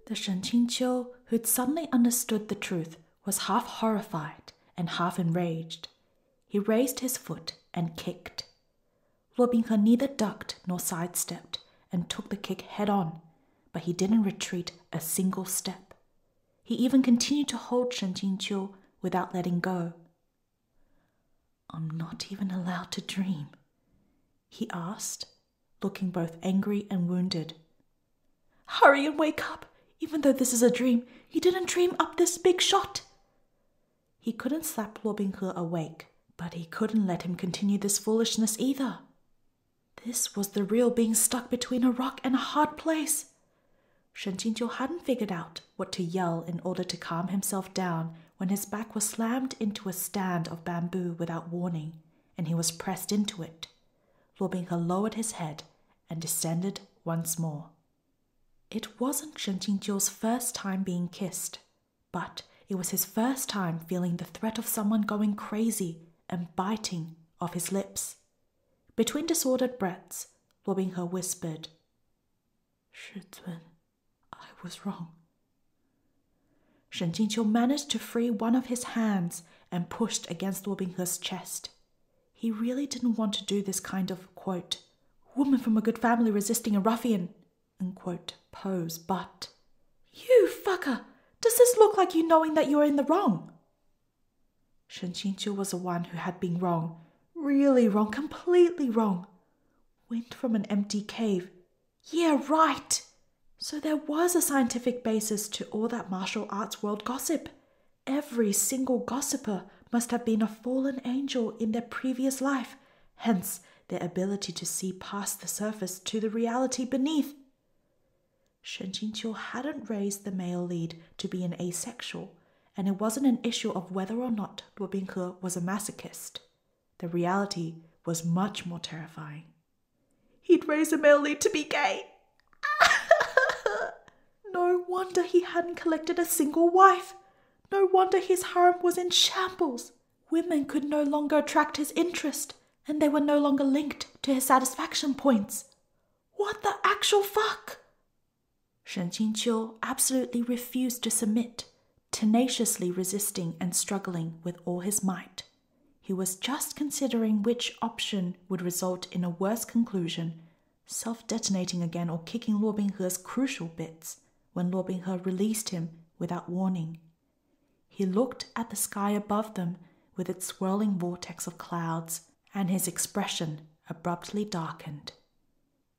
The Shen Qingqiu, who'd suddenly understood the truth, was half horrified and half enraged. He raised his foot and kicked. Luo Binghe neither ducked nor sidestepped and took the kick head on, but he didn't retreat a single step. He even continued to hold Shen Qingqiu without letting go. "I'm not even allowed to dream," he asked, looking both angry and wounded. "Hurry and wake up! Even though this is a dream, you didn't dream up this big shot!" He couldn't slap Luo Binghe awake, but he couldn't let him continue this foolishness either. This was the real being stuck between a rock and a hard place. Shen Qingqiu hadn't figured out what to yell in order to calm himself down when his back was slammed into a stand of bamboo without warning, and he was pressed into it. Luo Binghe lowered his head and descended once more. It wasn't Shen Qingqiu's first time being kissed, but it was his first time feeling the threat of someone going crazy and biting off his lips. Between disordered breaths, Luo Binghe whispered, "Shizun, I was wrong." Shen Qingqiu managed to free one of his hands and pushed against Luo Binghe's chest. He really didn't want to do this kind of, quote, "woman from a good family resisting a ruffian," unquote, pose, but, "You fucker! Does this look like you knowing that you're in the wrong?" Shen Qingqiu was the one who had been wrong, really wrong, completely wrong. Wind from an empty cave. Yeah, right! So there was a scientific basis to all that martial arts world gossip. Every single gossiper must have been a fallen angel in their previous life, hence their ability to see past the surface to the reality beneath. Shen Qingqiu hadn't raised the male lead to be an asexual, and it wasn't an issue of whether or not Luo Binghe was a masochist. The reality was much more terrifying. He'd raised the male lead to be gay. No wonder he hadn't collected a single wife. No wonder his harem was in shambles. Women could no longer attract his interest, and they were no longer linked to his satisfaction points. What the actual fuck? Shen Qingqiu absolutely refused to submit, tenaciously resisting and struggling with all his might. He was just considering which option would result in a worse conclusion, self-detonating again or kicking Luo Binghe's crucial bits, when Luo Binghe released him without warning. He looked at the sky above them with its swirling vortex of clouds, and his expression abruptly darkened.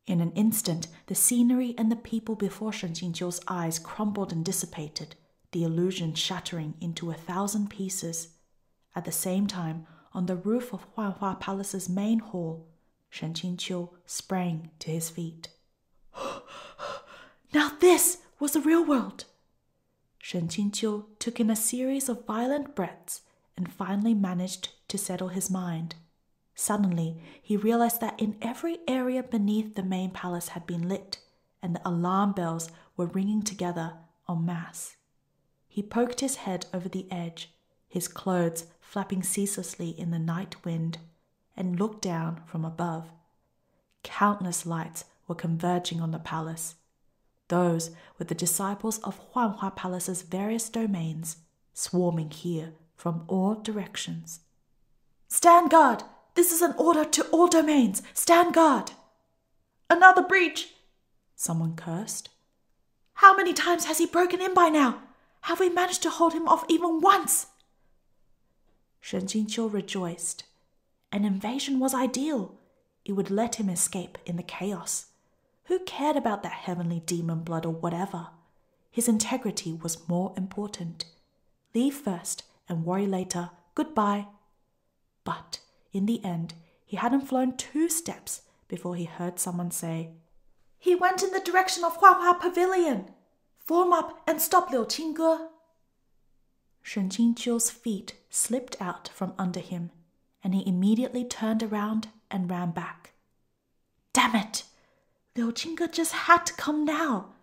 In an instant, the scenery and the people before Shen Qingqiu's eyes crumbled and dissipated, the illusion shattering into 1,000 pieces. At the same time, on the roof of Huanhua Palace's main hall, Shen Qingqiu sprang to his feet. Now this was the real world! Shen Qingqiu took in a series of violent breaths and finally managed to settle his mind. Suddenly, he realized that in every area beneath the main palace had been lit, and the alarm bells were ringing together en masse. He poked his head over the edge, his clothes flapping ceaselessly in the night wind, and looked down from above. Countless lights were converging on the palace. Those were the disciples of Huanhua Palace's various domains, swarming here from all directions. "Stand guard! This is an order to all domains! Stand guard!" "Another breach!" someone cursed. "How many times has he broken in by now? Have we managed to hold him off even once?" Shen Qingqiu rejoiced. An invasion was ideal. It would let him escape in the chaos. Who cared about that heavenly demon blood or whatever? His integrity was more important. Leave first and worry later. Goodbye. But in the end, he hadn't flown 2 steps before he heard someone say, "He went in the direction of Huanhua Pavilion. Form up and stop Liu Qingge." Shen Qingqiu's feet slipped out from under him, and he immediately turned around and ran back. Damn it! Liu Qingge just had to come now.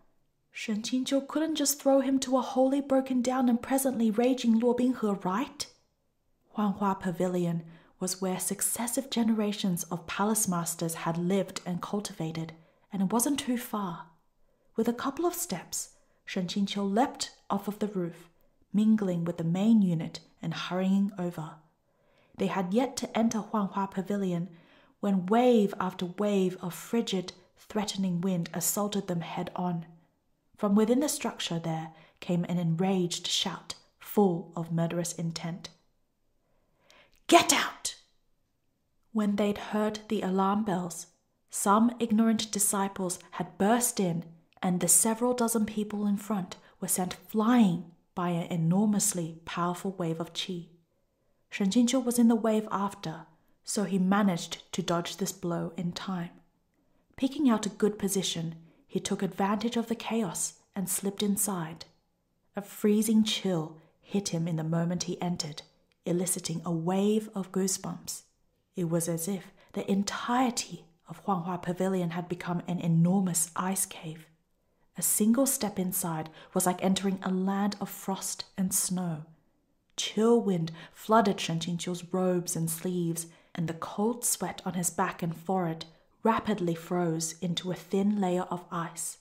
Shen Qingqiu couldn't just throw him to a wholly broken down and presently raging Luo Binghe, right? Huanhua Pavilion was where successive generations of palace masters had lived and cultivated, and it wasn't too far. With a couple of steps, Shen Qingqiu leapt off of the roof, mingling with the main unit and hurrying over. They had yet to enter Huanghua Pavilion when wave after wave of frigid, threatening wind assaulted them head-on. From within the structure there came an enraged shout, full of murderous intent. "Get out!" When they'd heard the alarm bells, some ignorant disciples had burst in, and the several dozen people in front were sent flying by an enormously powerful wave of qi. Shen Qingqiu was in the wave after, so he managed to dodge this blow in time. Picking out a good position, he took advantage of the chaos and slipped inside. A freezing chill hit him in the moment he entered, eliciting a wave of goosebumps. It was as if the entirety of Huanghua Pavilion had become an enormous ice cave. A single step inside was like entering a land of frost and snow. Chill wind flooded Shen Qingqiu's robes and sleeves, and the cold sweat on his back and forehead rapidly froze into a thin layer of ice.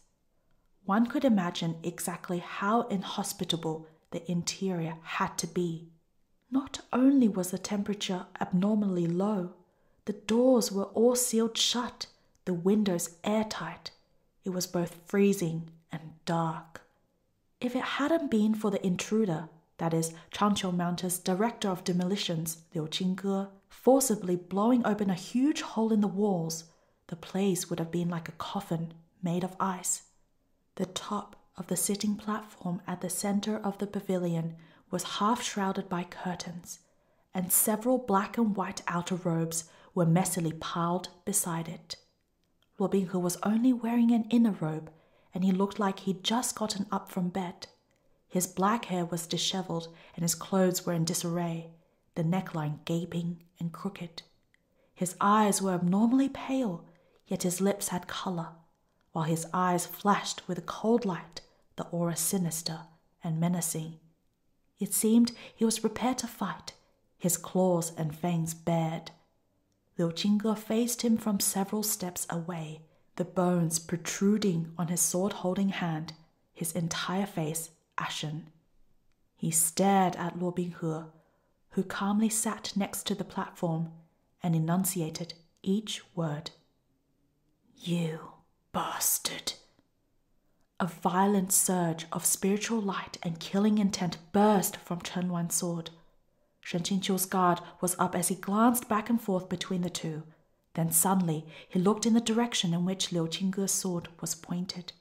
One could imagine exactly how inhospitable the interior had to be. Not only was the temperature abnormally low, the doors were all sealed shut, the windows airtight. It was both freezing and dark. If it hadn't been for the intruder, that is, Changqiu Mountain's director of demolitions, Liu Qingge, forcibly blowing open a huge hole in the walls, the place would have been like a coffin made of ice. The top of the sitting platform at the center of the pavilion was half shrouded by curtains, and several black and white outer robes were messily piled beside it. Luo Binghe was only wearing an inner robe, and he looked like he'd just gotten up from bed. His black hair was disheveled, and his clothes were in disarray, the neckline gaping and crooked. His eyes were abnormally pale, yet his lips had color. While his eyes flashed with a cold light, the aura sinister and menacing. It seemed he was prepared to fight, his claws and fangs bared. Liu Qingge faced him from several steps away, the bones protruding on his sword-holding hand, his entire face ashen. He stared at Luo Binghe, who calmly sat next to the platform and enunciated each word. "You bastard." A violent surge of spiritual light and killing intent burst from Chen Luan's sword. Shen Qingqiu's guard was up as he glanced back and forth between the two. Then suddenly he looked in the direction in which Liu Qingge's sword was pointed.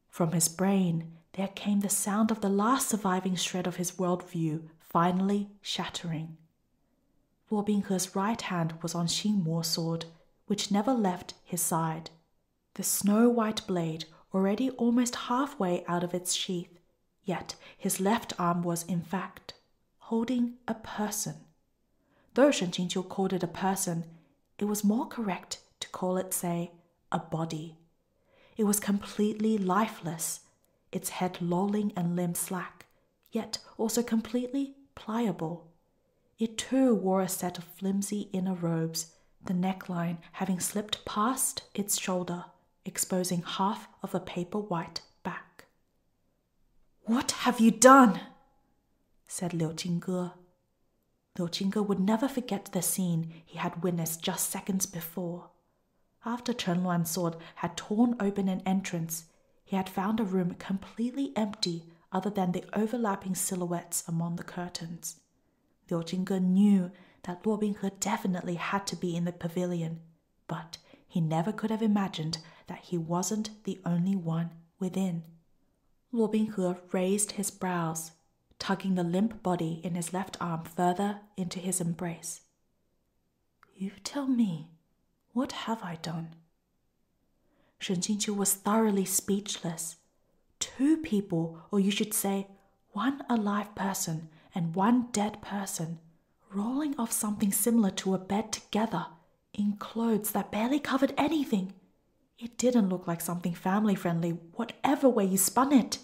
From his brain there came the sound of the last surviving shred of his worldview finally shattering. Luo Binghe's right hand was on Xing Mo's sword, which never left his side. The snow-white blade already almost halfway out of its sheath, yet his left arm was, in fact, holding a person. Though Shen Qingqiu called it a person, it was more correct to call it, say, a body. It was completely lifeless, its head lolling and limbs slack, yet also completely pliable. It too wore a set of flimsy inner robes, the neckline having slipped past its shoulder, exposing half of a paper-white back. "What have you done?" said Liu Qingge. Liu Qingge would never forget the scene he had witnessed just seconds before. After Chen Luan's sword had torn open an entrance, he had found a room completely empty other than the overlapping silhouettes among the curtains. Liu Qingge knew that Luo Binghe definitely had to be in the pavilion, but he never could have imagined that he wasn't the only one within. Luo Binghe raised his brows, tugging the limp body in his left arm further into his embrace. "You tell me, what have I done?" Shen Qingqiu was thoroughly speechless. Two people, or you should say, one alive person and one dead person, rolling off something similar to a bed together, in clothes that barely covered anything. It didn't look like something family-friendly, whatever way you spun it.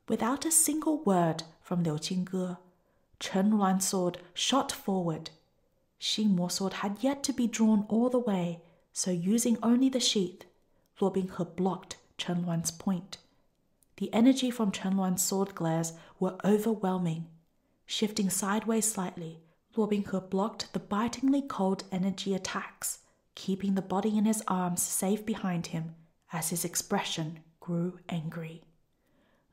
Without a single word from Liu Qingge, Chen Luan's sword shot forward. Xing Mo's sword had yet to be drawn all the way, so using only the sheath, Luo Binghe blocked Chen Luan's point. The energy from Chen Luan's sword glares were overwhelming. Shifting sideways slightly, Luo Binghe blocked the bitingly cold energy attacks, keeping the body in his arms safe behind him as his expression grew angry.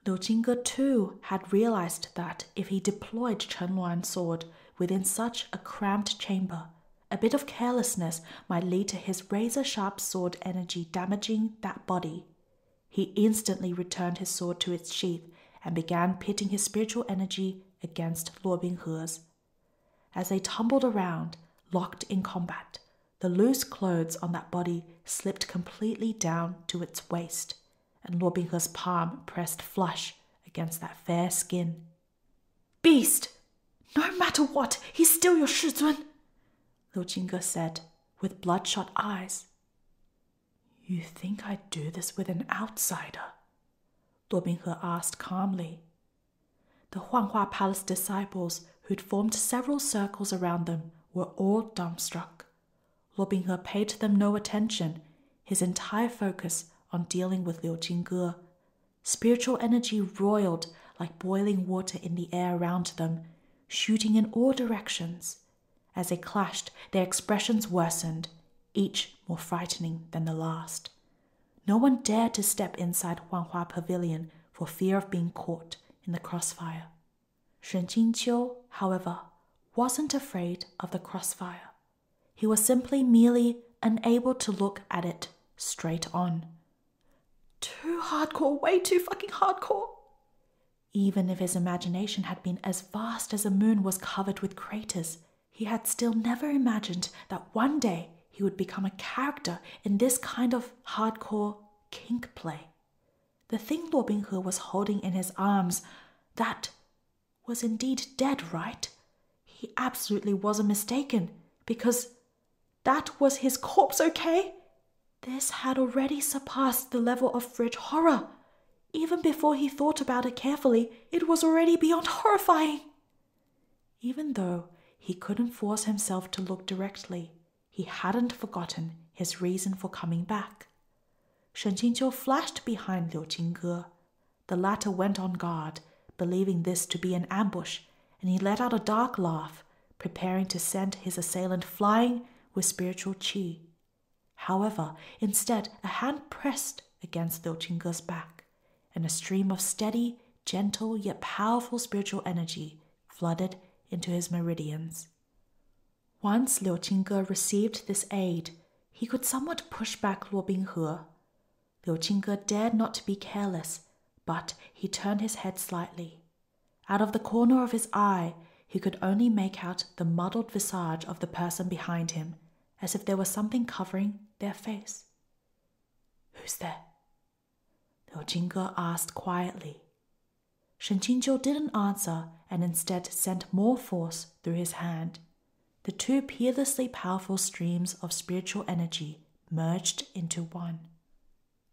Liu Jingge too had realized that if he deployed Chen Luan's sword within such a cramped chamber, a bit of carelessness might lead to his razor-sharp sword energy damaging that body. He instantly returned his sword to its sheath and began pitting his spiritual energy against Luo Binghe's. As they tumbled around, locked in combat, the loose clothes on that body slipped completely down to its waist, and Luo Binghe's palm pressed flush against that fair skin. "Beast! No matter what, he's still your Shizun," Liu Jingge said, with bloodshot eyes. "You think I'd do this with an outsider?" Luo Binghe asked calmly. The Huanghua Palace disciples, who'd formed several circles around them, were all dumbstruck. Luo Binghe paid them no attention, his entire focus on dealing with Liu Jingge. Spiritual energy roiled like boiling water in the air around them, shooting in all directions. As they clashed, their expressions worsened, each more frightening than the last. No one dared to step inside Huanghua Pavilion for fear of being caught in the crossfire. Shen Qingqiu, however, wasn't afraid of the crossfire. He was simply merely unable to look at it straight on. Too hardcore, way too fucking hardcore. Even if his imagination had been as vast as a moon was covered with craters, he had still never imagined that one day he would become a character in this kind of hardcore kink play. The thing Luo Binghe was holding in his arms, that was indeed dead, right? He absolutely wasn't mistaken, because that was his corpse, okay? This had already surpassed the level of fridge horror. Even before he thought about it carefully, it was already beyond horrifying. Even though he couldn't force himself to look directly, he hadn't forgotten his reason for coming back. Shen Qingqiu flashed behind Liu Jingge. The latter went on guard, believing this to be an ambush, and he let out a dark laugh, preparing to send his assailant flying with spiritual qi. However, instead, a hand pressed against Liu Jingge's back, and a stream of steady, gentle yet powerful spiritual energy flooded into his meridians. Once Liu Jingge received this aid, he could somewhat push back Luo Binghe. Liu Jingge dared not to be careless, but he turned his head slightly. Out of the corner of his eye, he could only make out the muddled visage of the person behind him, as if there was something covering their face. "Who's there?" Liu Jingge asked quietly. Shen Qingqiu didn't answer and instead sent more force through his hand. The two peerlessly powerful streams of spiritual energy merged into one.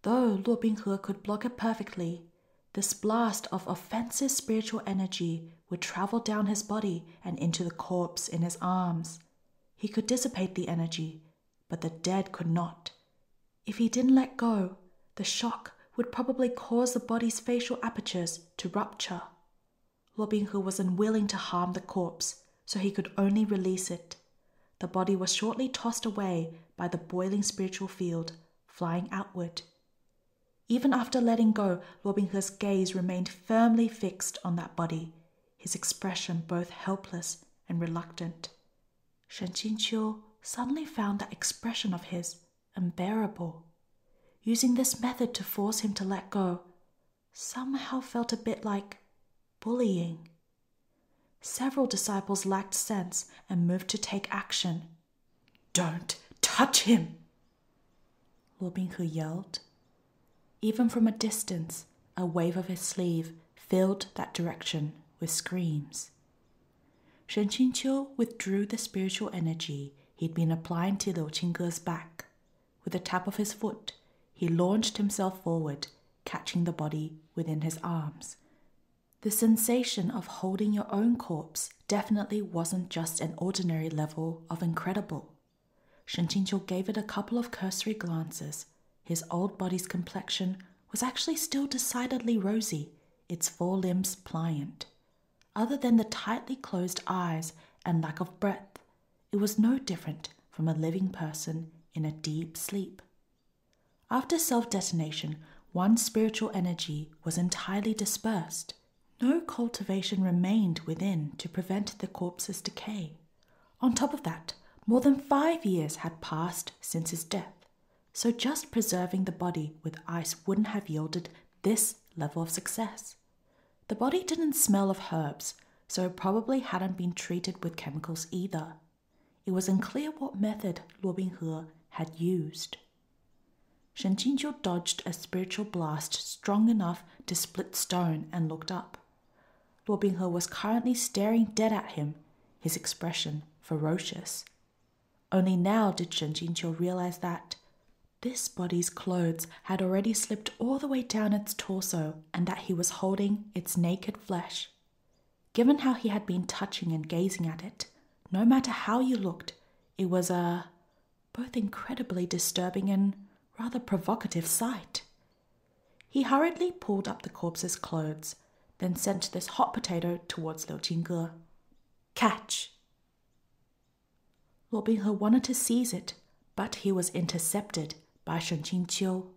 Though Luo Binghe could block it perfectly, this blast of offensive spiritual energy would travel down his body and into the corpse in his arms. He could dissipate the energy, but the dead could not. If he didn't let go, the shock would probably cause the body's facial apertures to rupture. Luo Binghe was unwilling to harm the corpse, so he could only release it. The body was shortly tossed away by the boiling spiritual field, flying outward. Even after letting go, Luo Binghe's gaze remained firmly fixed on that body, his expression both helpless and reluctant. Shen Qingqiu suddenly found that expression of his unbearable. Using this method to force him to let go somehow felt a bit like bullying. Several disciples lacked sense and moved to take action. "Don't touch him!" Luo Binghe yelled. Even from a distance, a wave of his sleeve filled that direction with screams. Shen Qingqiu withdrew the spiritual energy he'd been applying to Liu Jingge's back. With a tap of his foot, he launched himself forward, catching the body within his arms. The sensation of holding your own corpse definitely wasn't just an ordinary level of incredible. Shen Qingqiu gave it a couple of cursory glances. His old body's complexion was actually still decidedly rosy, its 4 limbs pliant. Other than the tightly closed eyes and lack of breath, it was no different from a living person in a deep sleep. After self-detonation, one's spiritual energy was entirely dispersed. No cultivation remained within to prevent the corpse's decay. On top of that, more than 5 years had passed since his death, so just preserving the body with ice wouldn't have yielded this level of success. The body didn't smell of herbs, so it probably hadn't been treated with chemicals either. It was unclear what method Luo Binghe had used. Shen Qingqiu dodged a spiritual blast strong enough to split stone and looked up. Luo Binghe was currently staring dead at him, his expression ferocious. Only now did Shen Qingqiu realize that this body's clothes had already slipped all the way down its torso and that he was holding its naked flesh. Given how he had been touching and gazing at it, no matter how you looked, it was a both incredibly disturbing and rather provocative sight. He hurriedly pulled up the corpse's clothes, then sent this hot potato towards Liu Qingge. Catch! Luo Binghe wanted to seize it, but he was intercepted by Shen Qingqiu.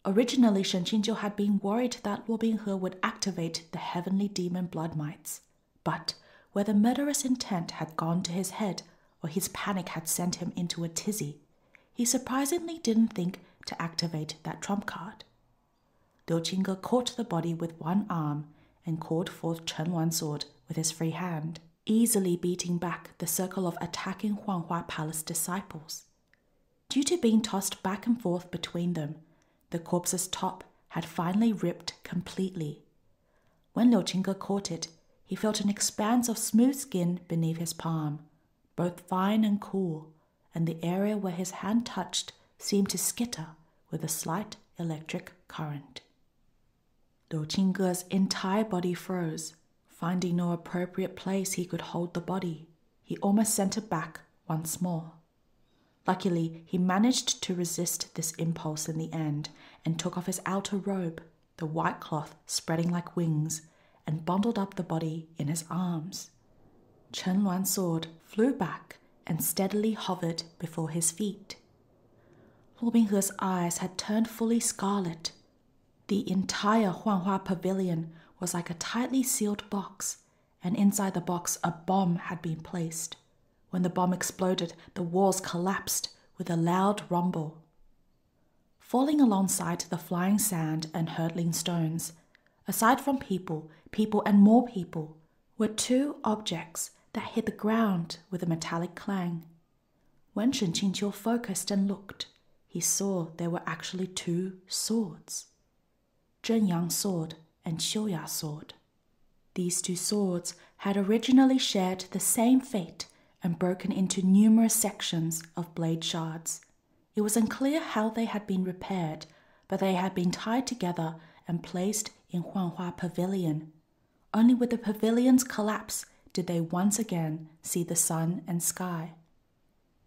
Originally, Shen Qingqiu had been worried that Luo Binghe would activate the heavenly demon blood mites, but whether murderous intent had gone to his head or his panic had sent him into a tizzy, he surprisingly didn't think to activate that trump card. Liu Qingge caught the body with one arm and called forth Chen Wan's sword with his free hand, easily beating back the circle of attacking Huanghua Palace disciples. Due to being tossed back and forth between them, the corpse's top had finally ripped completely. When Liu Qingge caught it, he felt an expanse of smooth skin beneath his palm, both fine and cool, and the area where his hand touched seemed to skitter with a slight electric current. Liu Qingge's entire body froze. Finding no appropriate place he could hold the body, he almost sent it back once more. Luckily, he managed to resist this impulse in the end and took off his outer robe, the white cloth spreading like wings, and bundled up the body in his arms. Chen Wan's sword flew back and steadily hovered before his feet. Luo Binghe's eyes had turned fully scarlet. The entire Huanghua pavilion was like a tightly sealed box, and inside the box a bomb had been placed. When the bomb exploded, the walls collapsed with a loud rumble. Falling alongside the flying sand and hurtling stones, aside from people and more people, were 2 objects that hit the ground with a metallic clang. When Shen Qingqiu focused and looked, he saw there were actually 2 swords. Zhen Yang's sword and Xiu Ya's sword. These 2 swords had originally shared the same fate and broken into numerous sections of blade shards. It was unclear how they had been repaired, but they had been tied together and placed in Huanghua Pavilion. Only with the pavilion's collapse did they once again see the sun and sky.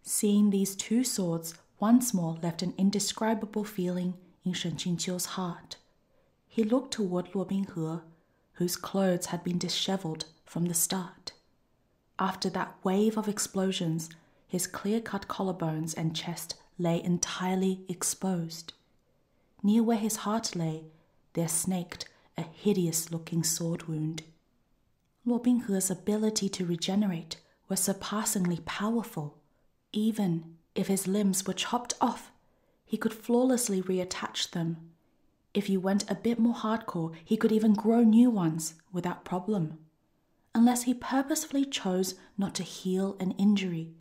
Seeing these 2 swords once more left an indescribable feeling in Shen Qingqiu's heart. He looked toward Luo Binghe, whose clothes had been disheveled from the start. After that wave of explosions, his clear-cut collarbones and chest lay entirely exposed. Near where his heart lay, there snaked a hideous-looking sword wound. Luo Binghe's ability to regenerate was surpassingly powerful. Even if his limbs were chopped off, he could flawlessly reattach them. If you went a bit more hardcore, he could even grow new ones without problem. Unless he purposefully chose not to heal an injury,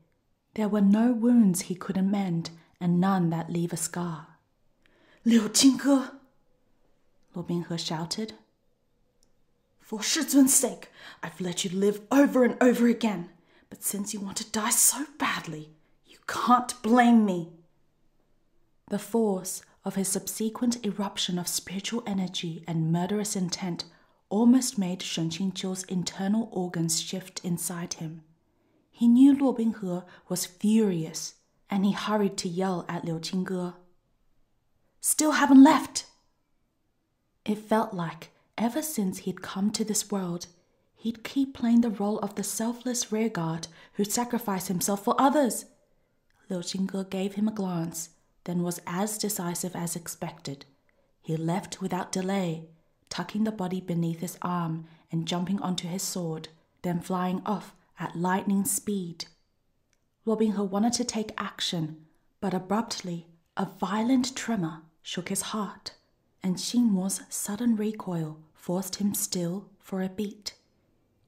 there were no wounds he couldn't mend and none that leave a scar. Liu Qingge, Luo Binghe shouted. For Shizun's sake, I've let you live over and over again, but since you want to die so badly, you can't blame me. The force of his subsequent eruption of spiritual energy and murderous intent almost made Shen Qingqiu's internal organs shift inside him. He knew Luo Binghe was furious, and he hurried to yell at Liu Qingge. Still haven't left! It felt like, ever since he'd come to this world, he'd keep playing the role of the selfless rearguard who sacrificed himself for others. Liu Qingge gave him a glance, then was as decisive as expected. He left without delay, tucking the body beneath his arm and jumping onto his sword, then flying off at lightning speed. Luo Binghe wanted to take action, but abruptly, a violent tremor shook his heart, and Xing Mo's sudden recoil forced him still for a beat.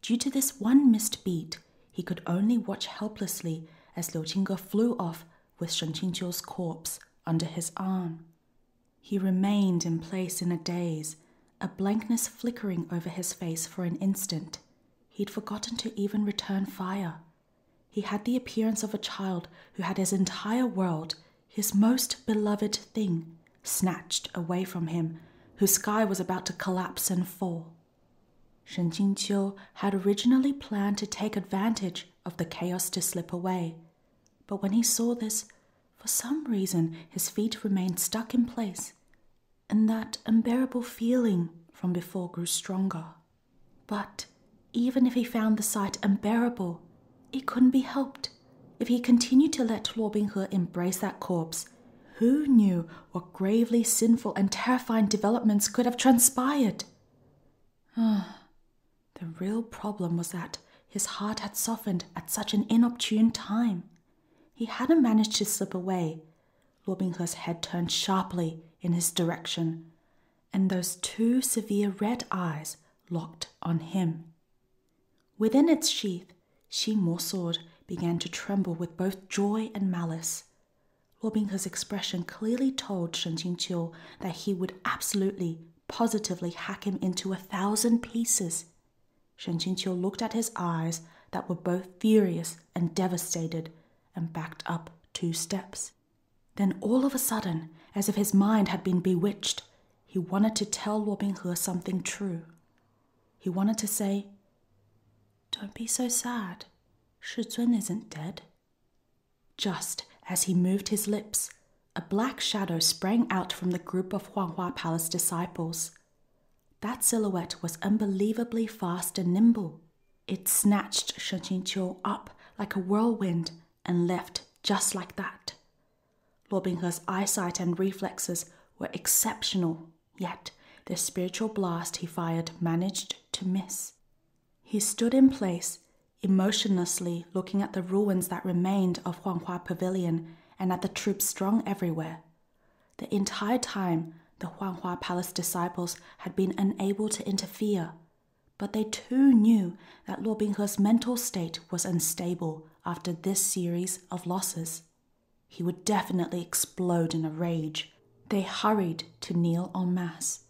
Due to this one missed beat, he could only watch helplessly as Liu Qingge flew off with Shen Qingqiu's corpse under his arm. He remained in place in a daze, a blankness flickering over his face for an instant. He'd forgotten to even return fire. He had the appearance of a child who had his entire world, his most beloved thing, snatched away from him, whose sky was about to collapse and fall. Shen Qingqiu had originally planned to take advantage of the chaos to slip away, but when he saw this, for some reason his feet remained stuck in place, and that unbearable feeling from before grew stronger. But even if he found the sight unbearable, it couldn't be helped. If he continued to let Luo Binghe embrace that corpse, who knew what gravely sinful and terrifying developments could have transpired? The real problem was that his heart had softened at such an inopportune time. He hadn't managed to slip away. Luo Binghe's head turned sharply in his direction, and those two severe red eyes locked on him. Within its sheath, Xing Mo's sword began to tremble with both joy and malice. Luo Binghe's expression clearly told Shen Qingqiu that he would absolutely, positively hack him into 1,000 pieces. Shen Qingqiu looked at his eyes that were both furious and devastated and backed up 2 steps. Then all of a sudden, as if his mind had been bewitched, he wanted to tell Luo Binghe something true. He wanted to say, "Don't be so sad. Shizun isn't dead." Just as he moved his lips, a black shadow sprang out from the group of Huanghua Palace disciples. That silhouette was unbelievably fast and nimble. It snatched Shen Qingqiu up like a whirlwind and left just like that. Luo Binghe's eyesight and reflexes were exceptional, yet the spiritual blast he fired managed to miss. He stood in place, emotionlessly looking at the ruins that remained of Huanghua Pavilion and at the troops strung everywhere. The entire time, the Huanghua Palace disciples had been unable to interfere, but they too knew that Luo Binghe's mental state was unstable after this series of losses. He would definitely explode in a rage. They hurried to kneel en masse.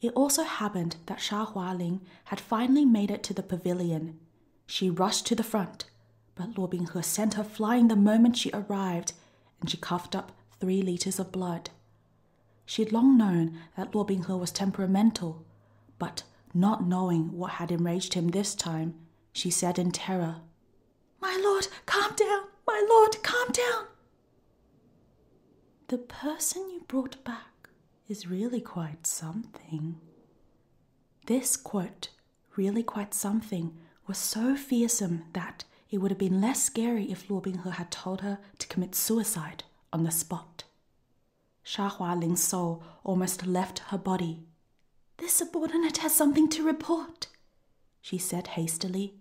It also happened that Sha Hualing had finally made it to the pavilion. She rushed to the front, but Luo Binghe sent her flying the moment she arrived, and she coughed up 3 liters of blood. She'd long known that Luo Binghe was temperamental, but not knowing what had enraged him this time, she said in terror, "My lord, calm down! My lord, calm down!" "The person you brought back is really quite something." This quote, "really quite something," was so fearsome that it would have been less scary if Luo Binghe had told her to commit suicide on the spot. Sha Hualing's soul almost left her body. "This subordinate has something to report," she said hastily.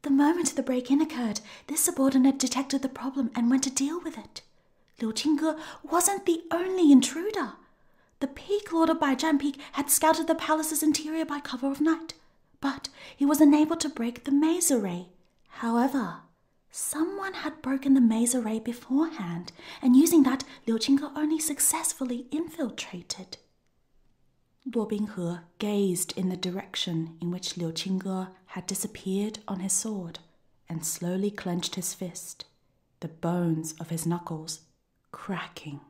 "The moment the break-in occurred, this subordinate detected the problem and went to deal with it. Liu Qingge wasn't the only intruder. The Peak Lord of Baijian Peak had scouted the palace's interior by cover of night, but he was unable to break the maze array. However, someone had broken the maze array beforehand, and using that, Liu Qingge only successfully infiltrated." Luo Binghe gazed in the direction in which Liu Qingge had disappeared on his sword and slowly clenched his fist, the bones of his knuckles cracking.